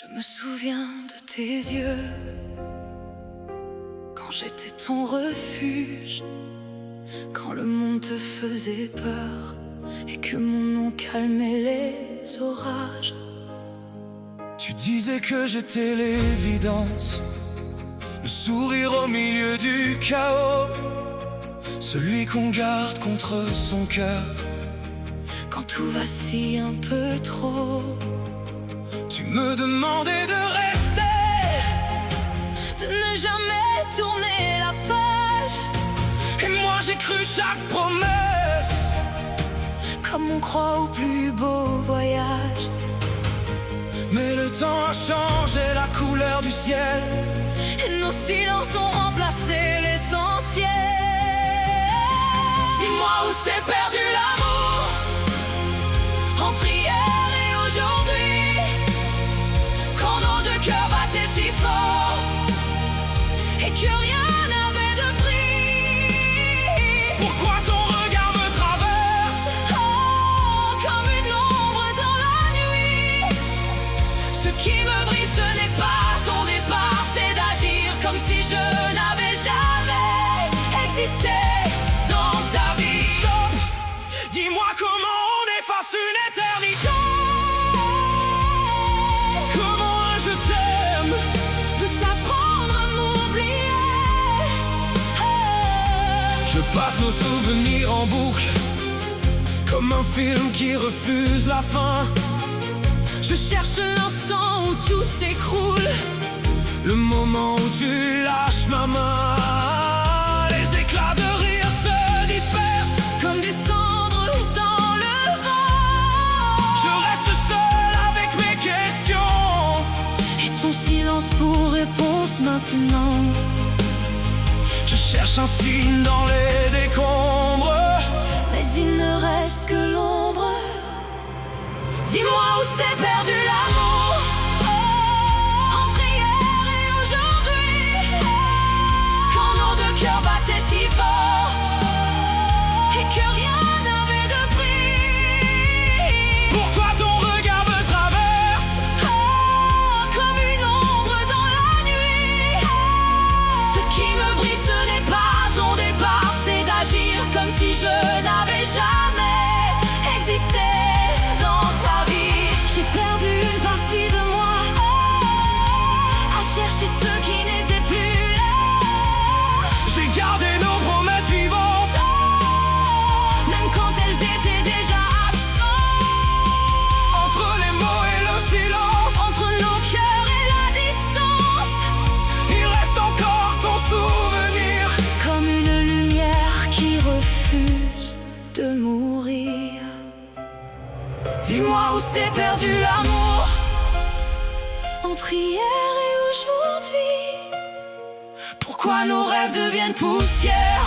Je me souviens de tes yeux, quand j'étais ton refuge, quand le monde te faisait peur et que mon nom calmait les orages. Tu disais que j'étais l'évidence, le sourire au milieu du chaos, celui qu'on garde contre son cœur quand tout vacille un peu trop. Tu me demandais de rester, de ne jamais tourner la page, et moi j'ai cru chaque promesse, comme on croit au plus beau voyage. Mais le temps a changé la couleur du ciel, et nos silences ont remplacé l'essentiel. Dis-moi où s'est perdu l'amour, entre hier et aujourd'hui, quand nos deux cœurs battaient si fort et que rien n'avait de prix. Pourquoi ton regard me traverse, oh, comme une ombre dans la nuit? Ce qui me brise, ce n'est pas ton départ, c'est d'agir comme si je n'avais jamais existé dans ta vie. Stop, dis-moi comment on efface une éternité. Comment un je t'aime peut t'apprendre à m'oublier. Je passe nos souvenirs en boucle, comme un film qui refuse la fin. Je cherche l'instant où tout s'écroule, Le moment où tu lâches ma main. Les éclats de rire se dispersent, comme des cendres dans le vent. je reste seul avec mes questions, Et ton silence pour réponse maintenant. je cherche un signe dans les décombres, Mais il ne reste que l'ombre. Dis-moi où s'est perdu l'amour, oh, entre hier et aujourd'hui, quand nos deux cœurs battaient si fort et que rien n'avait de prix. Pourquoi ton regard me traverse, Oh, comme une ombre dans la nuit. Ce qui me brise, ce n'est pas ton départ, c'est d'agir comme si je n'avais jamais existé dans ta vie. J'ai perdu une partie de moi, à chercher ce qui n'était plus là. j'ai gardé nos promesses vivantes, Même quand elles étaient déjà absentes. entre les mots et le silence, Entre nos cœurs et la distance, il reste encore ton souvenir. comme une lumière qui refuse de mourir. Dis-moi où s'est perdu l'amour, entre hier et aujourd'hui. Pourquoi nos rêves deviennent poussière?